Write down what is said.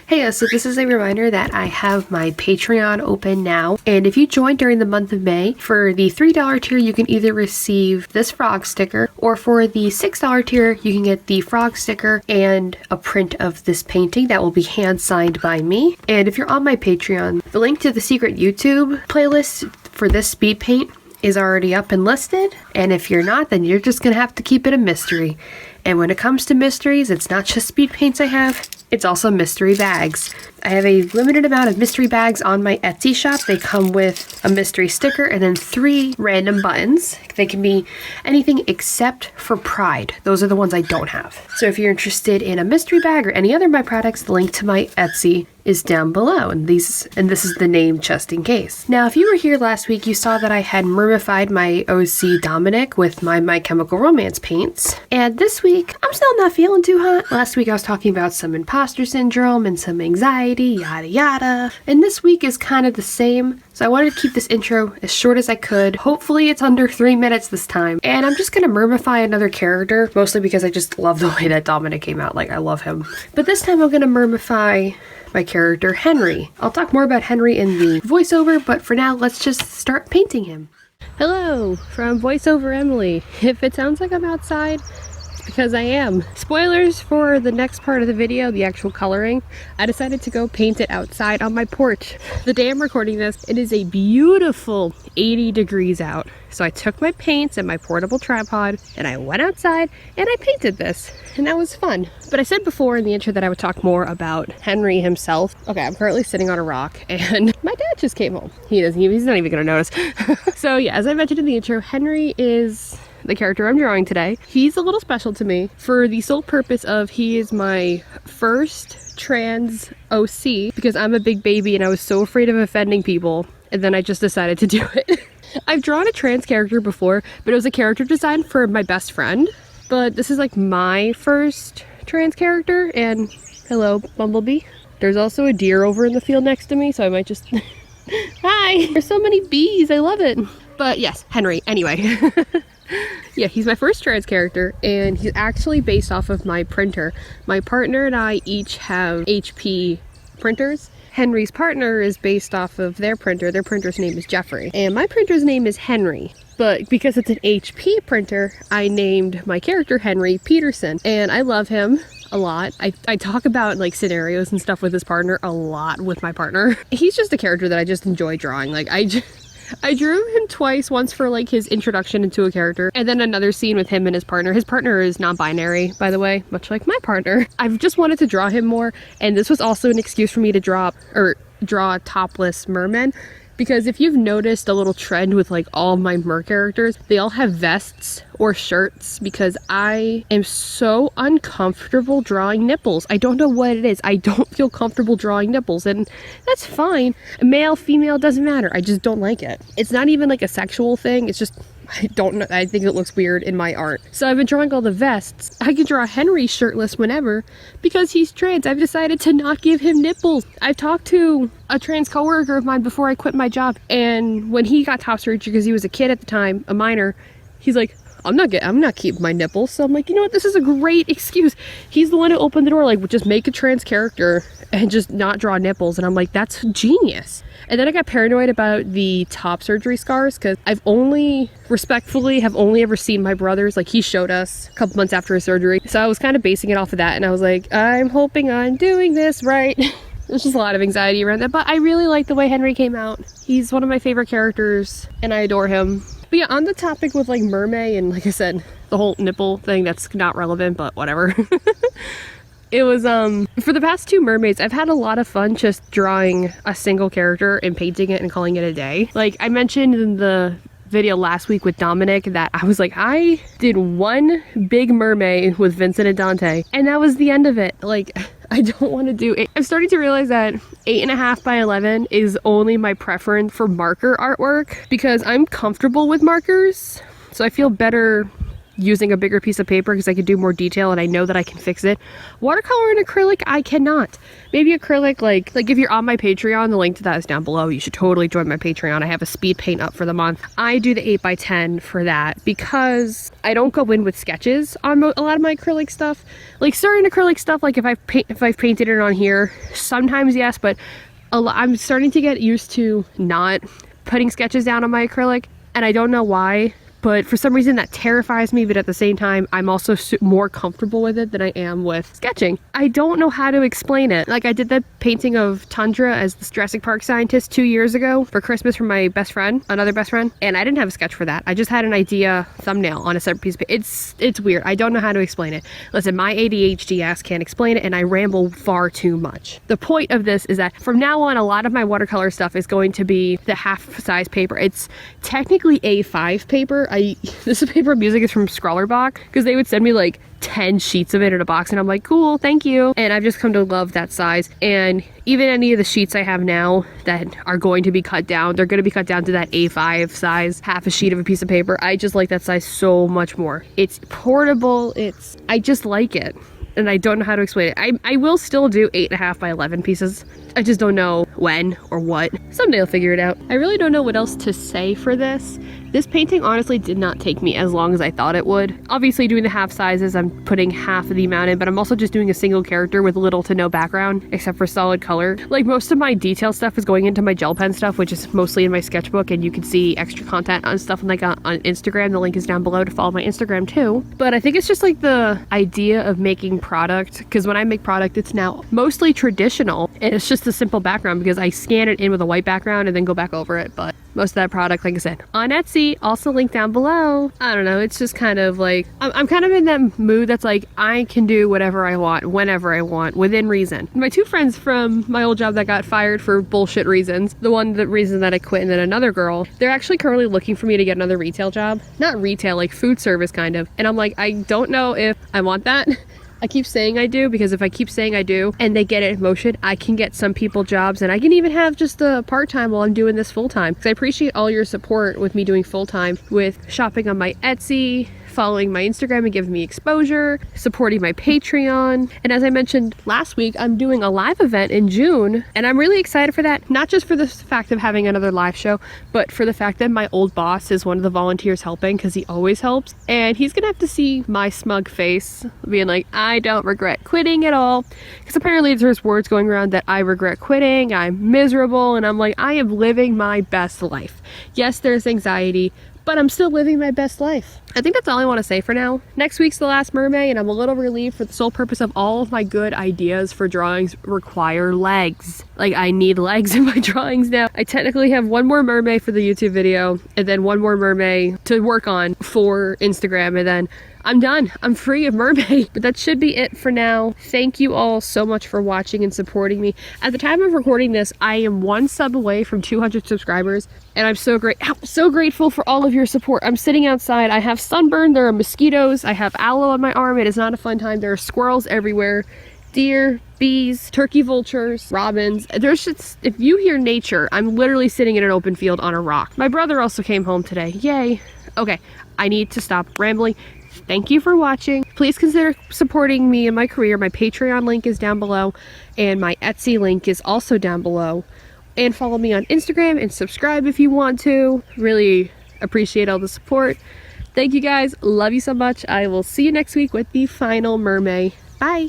Hey, so this is a reminder that I have my Patreon open now, and if you join during the month of May, for the $3 tier you can either receive this frog sticker, or for the $6 tier you can get the frog sticker and a print of this painting that will be hand signed by me. And if you're on my Patreon, the link to the secret YouTube playlist for this speed paint is already up and listed, and if you're not, then you're just gonna have to keep it a mystery. And when it comes to mysteries, it's not just speed paints I have, it's also mystery bags. I have a limited amount of mystery bags on my Etsy shop. They come with a mystery sticker and then 3 random buttons. They can be anything except for Pride. Those are the ones I don't have. So if you're interested in a mystery bag or any other of my products, the link to my Etsy is down below, and this is the name just in case. Now, if you were here last week, you saw that I had mermified my OC Dominic with my My Chemical Romance paints, and this week I'm still not feeling too hot. Last week I was talking about some imposter syndrome and some anxiety, yada yada, and this week is kind of the same. So I wanted to keep this intro as short as I could. Hopefully it's under 3 minutes this time, and I'm just gonna mermify another character, mostly because I just love the way that Dominic came out. Like, I love him. But this time I'm gonna mermify my character Henry. I'll talk more about Henry in the voiceover, but for now let's just start painting him. Hello from voiceover Emily. If it sounds like I'm outside, it's because I am. Spoilers for the next part of the video, the actual coloring. I decided to go paint it outside on my porch. The day I'm recording this, it is a beautiful 80 degrees out. So I took my paints and my portable tripod and I went outside and I painted this, and that was fun. But I said before in the intro that I would talk more about Henry himself. Okay, I'm currently sitting on a rock and my dad just came home. He's not even gonna notice. So yeah, as I mentioned in the intro, Henry is the character I'm drawing today. He's a little special to me for the sole purpose of he is my first trans OC, because I'm a big baby and I was so afraid of offending people, and then I just decided to do it. I've drawn a trans character before, but it was a character design for my best friend. But this is like my first trans character, and hello, Bumblebee. There's also a deer over in the field next to me, so I might just... Hi! There's so many bees, I love it. But yes, Henry, anyway. Yeah, he's my first trans character, and he's actually based off of my printer. My partner and I each have HP printers. Henry's partner is based off of their printer. Their printer's name is Jeffrey, and my printer's name is Henry. But because it's an HP printer, I named my character Henry Peterson, and I love him a lot. I talk about like scenarios and stuff with his partner a lot with my partner. He's just a character that I just enjoy drawing. Like, I drew him twice, once for like his introduction into a character, and then another scene with him and his partner. His partner is non-binary, by the way, much like my partner. I've just wanted to draw him more, and this was also an excuse for me to draw topless mermen. Because if you've noticed a little trend with like all of my mer characters, they all have vests or shirts, because I am so uncomfortable drawing nipples. I don't know what it is. I don't feel comfortable drawing nipples, and that's fine. Male, female, doesn't matter. I just don't like it. It's not even like a sexual thing. It's just, I don't know. I think it looks weird in my art. So I've been drawing all the vests. I can draw Henry shirtless whenever, because he's trans. I've decided to not give him nipples. I've talked to a trans coworker of mine before I quit my job, and when he got top surgery because he was a kid at the time, a minor, he's like, I'm not keeping my nipples. So I'm like, you know what, this is a great excuse. He's the one who opened the door, like, just make a trans character and just not draw nipples. And I'm like, that's genius. And then I got paranoid about the top surgery scars, because I've respectfully have only ever seen my brother's. Like, he showed us a couple months after his surgery. So I was kind of basing it off of that, and I was like, I'm hoping I'm doing this right. There's just a lot of anxiety around that, but I really like the way Henry came out. He's one of my favorite characters, and I adore him. But yeah, on the topic with like MerMay, and like I said, the whole nipple thing, that's not relevant, but whatever. It was, for the past 2 mermaids, I've had a lot of fun just drawing a single character and painting it and calling it a day. Like I mentioned in the video last week with Dominic that I was like, I did 1 big MerMay with Vincent and Dante, and that was the end of it. Like, I don't want to do it. I'm starting to realize that 8.5 by 11 is only my preference for marker artwork, because I'm comfortable with markers, so I feel better using a bigger piece of paper because I could do more detail and I know that I can fix it. Watercolor and acrylic, I cannot. Maybe acrylic, like if you're on my Patreon, the link to that is down below. You should totally join my Patreon. I have a speed paint up for the month. I do the 8x10 for that because I don't go in with sketches on a lot of my acrylic stuff. Like certain acrylic stuff, like if I've painted it on here, sometimes yes, but I'm starting to get used to not putting sketches down on my acrylic, and I don't know why. But for some reason that terrifies me, but at the same time, I'm also more comfortable with it than I am with sketching. I don't know how to explain it. Like I did the painting of Tundra as the Jurassic Park scientist 2 years ago for Christmas from my best friend, another best friend, and I didn't have a sketch for that. I just had an idea thumbnail on a separate piece of paper. It's weird. I don't know how to explain it. Listen, my ADHD ass can't explain it, and I ramble far too much. The point of this is that from now on, a lot of my watercolor stuff is going to be the half-size paper. It's technically A5 paper. This paper I'm using is from ScrawrlBox because they would send me like 10 sheets of it in a box, and I'm like, cool, thank you. And I've just come to love that size. And even any of the sheets I have now that are going to be cut down, they're going to be cut down to that A5 size, half a sheet of a piece of paper. I just like that size so much more. It's portable. I just like it. And I don't know how to explain it. I will still do 8.5 by 11 pieces. I just don't know when or what. Someday I'll figure it out. I really don't know what else to say for this. This painting honestly did not take me as long as I thought it would. Obviously doing the half sizes, I'm putting half of the amount in, but I'm also just doing a single character with little to no background, except for solid color. Like most of my detail stuff is going into my gel pen stuff, which is mostly in my sketchbook, and you can see extra content on stuff like on Instagram. The link is down below to follow my Instagram too. But I think it's just like the idea of making product, because when I make product, it's now mostly traditional, and it's just a simple background because I scan it in with a white background and then go back over it. But most of that product, like I said, on Etsy, also linked down below. I don't know, it's just kind of like, I'm kind of in that mood that's like, I can do whatever I want, whenever I want, within reason. My two friends from my old job that got fired for bullshit reasons, the reason that I quit, and then another girl, they're actually currently looking for me to get another retail job. Not retail, like food service kind of. And I'm like, I don't know if I want that. I keep saying I do, because if I keep saying I do and they get it in motion, I can get some people jobs, and I can even have just a part-time while I'm doing this full-time. Because I appreciate all your support with me doing full-time, with shopping on my Etsy, following my Instagram and giving me exposure, supporting my Patreon. And as I mentioned last week, I'm doing a live event in June, and I'm really excited for that. Not just for the fact of having another live show, but for the fact that my old boss is one of the volunteers helping, because he always helps. And he's gonna have to see my smug face being like, I don't regret quitting at all. Because apparently there's words going around that I regret quitting, I'm miserable, and I'm like, I am living my best life. Yes, there's anxiety, but I'm still living my best life. I think that's all I want to say for now. Next week's the last MerMay, and I'm a little relieved for the sole purpose of all of my good ideas for drawings require legs. Like, I need legs in my drawings now. I technically have one more MerMay for the YouTube video, and then one more MerMay to work on for Instagram, and then I'm done. I'm free of MerMay. But that should be it for now. Thank you all so much for watching and supporting me. At the time of recording this, I am 1 sub away from 200 subscribers, and I'm so grateful for all of your support. I'm sitting outside. I have sunburn. There are mosquitoes. I have aloe on my arm. It is not a fun time. There are squirrels everywhere. Deer, bees, turkey vultures, robins. There's just, if you hear nature, I'm literally sitting in an open field on a rock. My brother also came home today. Yay. Okay, I need to stop rambling. Thank you for watching. Please consider supporting me in my career. My Patreon link is down below, and my Etsy link is also down below. And follow me on Instagram and subscribe if you want to. Really appreciate all the support. Thank you guys. Love you so much. I will see you next week with the final MerMay. Bye.